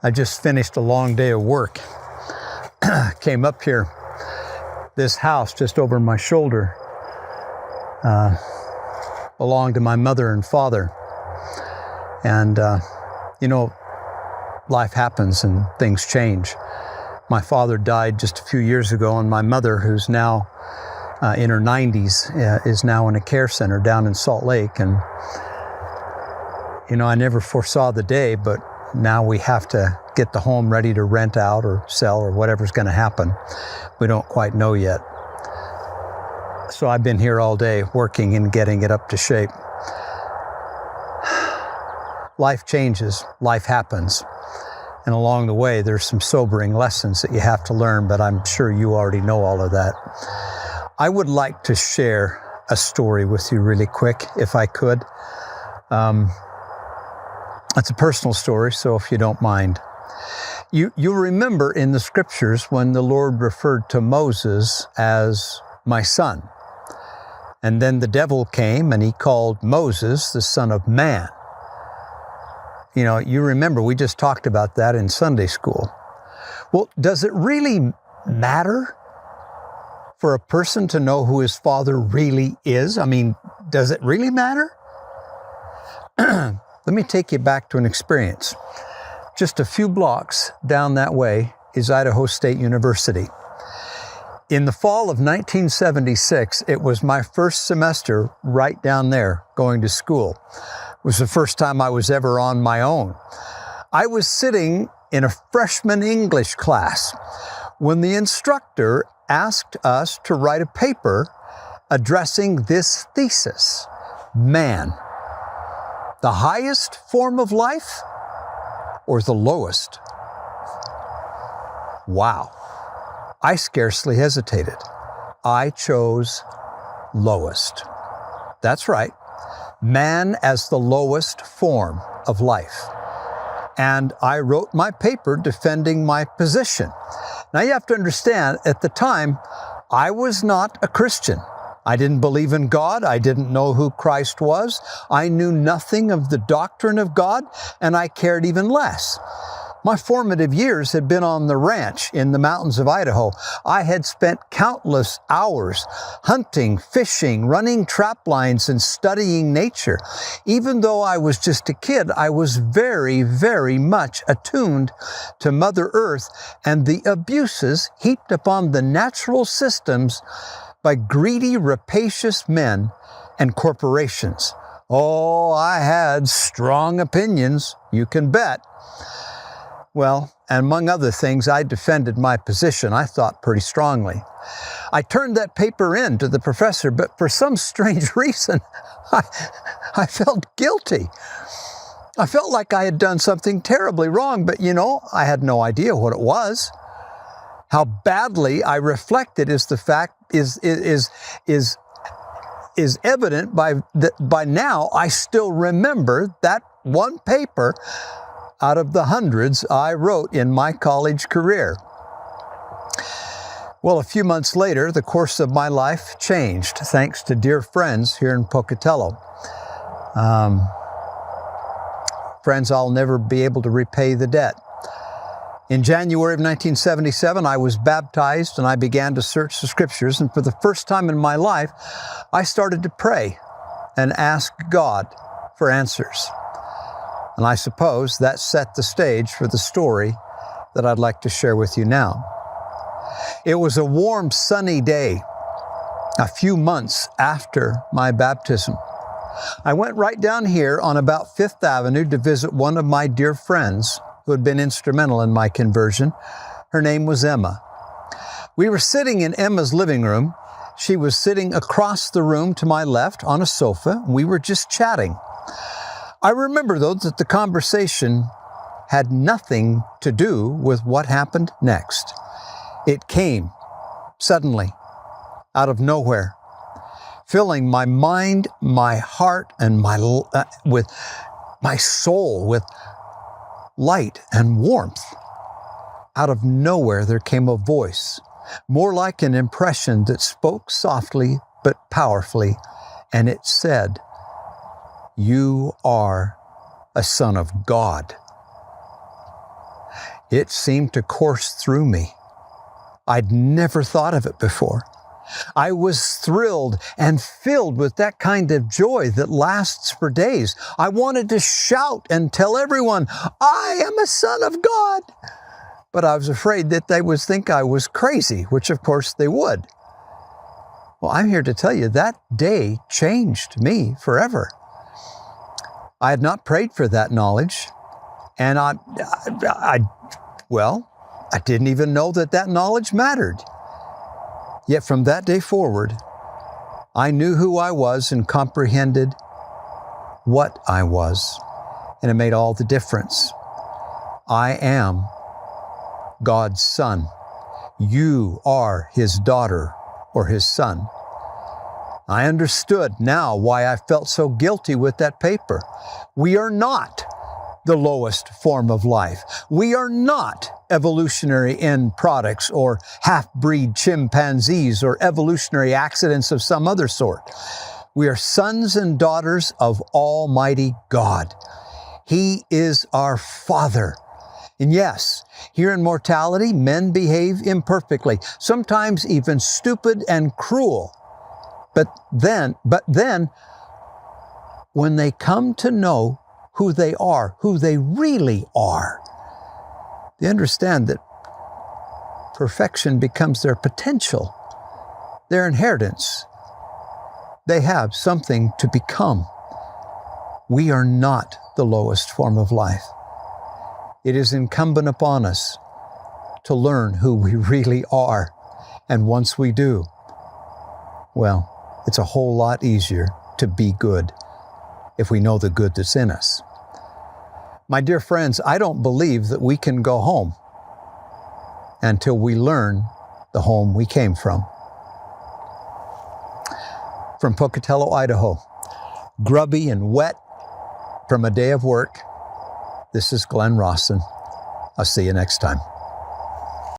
I just finished a long day of work. Came up here, this house just over my shoulder belonged to my mother and father. And, life happens and things change. My father died just a few years ago, and my mother, who's now in her 90s, is now in a care center down in Salt Lake. And, I never foresaw the day, but now we have to get the home ready to rent out or sell or whatever's going to happen. We don't quite know yet. So I've been here all day working and getting it up to shape. Life changes, life happens. And along the way, there's some sobering lessons that you have to learn, but I'm sure you already know all of that. I would like to share a story with you really quick, if I could. It's a personal story, so if you don't mind. You remember in the scriptures when the Lord referred to Moses as my son. And then the devil came and he called Moses the son of man. You remember we just talked about that in Sunday school. Well, does it really matter for a person to know who his father really is? I mean, does it really matter? Let me take you back to an experience. Just a few blocks down that way is Idaho State University. In the fall of 1976, it was my first semester right down there going to school. It was the first time I was ever on my own. I was sitting in a freshman English class when the instructor asked us to write a paper addressing this thesis: man, the highest form of life or the lowest? Wow. I scarcely hesitated. I chose lowest. That's right. Man as the lowest form of life. And I wrote my paper defending my position. Now you have to understand, at the time, I was not a Christian. I didn't believe in God. I didn't know who Christ was. I knew nothing of the doctrine of God, and I cared even less. My formative years had been on the ranch in the mountains of Idaho. I had spent countless hours hunting, fishing, running trap lines, and studying nature. Even though I was just a kid, I was very, very much attuned to Mother Earth and the abuses heaped upon the natural systems by greedy, rapacious men and corporations. Oh, I had strong opinions, you can bet. Well, and among other things, I defended my position, I thought, pretty strongly. I turned that paper in to the professor, but for some strange reason, I felt guilty. I felt like I had done something terribly wrong, but I had no idea what it was. How badly I reflected is evident by now. I still remember that one paper out of the hundreds I wrote in my college career. Well, a few months later, the course of my life changed, thanks to dear friends here in Pocatello. Friends I'll never be able to repay the debt. In January of 1977, I was baptized and I began to search the scriptures. And for the first time in my life, I started to pray and ask God for answers. And I suppose that set the stage for the story that I'd like to share with you now. It was a warm, sunny day, a few months after my baptism. I went right down here on about 5th Avenue to visit one of my dear friends who had been instrumental in my conversion. Her name was Emma. We were sitting in Emma's living room. She was sitting across the room to my left on a sofa. We were just chatting. I remember, though, that the conversation had nothing to do with what happened next. It came suddenly, out of nowhere, filling my mind, my heart, and with my soul with light and warmth. Out of nowhere, there came a voice, more like an impression that spoke softly but powerfully, and it said, "You are a son of God." It seemed to course through me. I'd never thought of it before. I was thrilled and filled with that kind of joy that lasts for days. I wanted to shout and tell everyone, I am a son of God. But I was afraid that they would think I was crazy, which of course they would. Well, I'm here to tell you that day changed me forever. I had not prayed for that knowledge, and I didn't even know that knowledge mattered. Yet from that day forward, I knew who I was and comprehended what I was, and it made all the difference. I am God's son. You are His daughter or His son. I understood now why I felt so guilty with that paper. We are not the lowest form of life. We are not evolutionary end products or half-breed chimpanzees or evolutionary accidents of some other sort. We are sons and daughters of Almighty God. He is our Father. And yes, here in mortality, men behave imperfectly, sometimes even stupid and cruel. But then, when they come to know who they are, who they really are, they understand that perfection becomes their potential, their inheritance. They have something to become. We are not the lowest form of life. It is incumbent upon us to learn who we really are. And once we do, well, it's a whole lot easier to be good if we know the good that's in us. My dear friends, I don't believe that we can go home until we learn the home we came from. From Pocatello, Idaho, grubby and wet from a day of work, this is Glenn Rawson. I'll see you next time.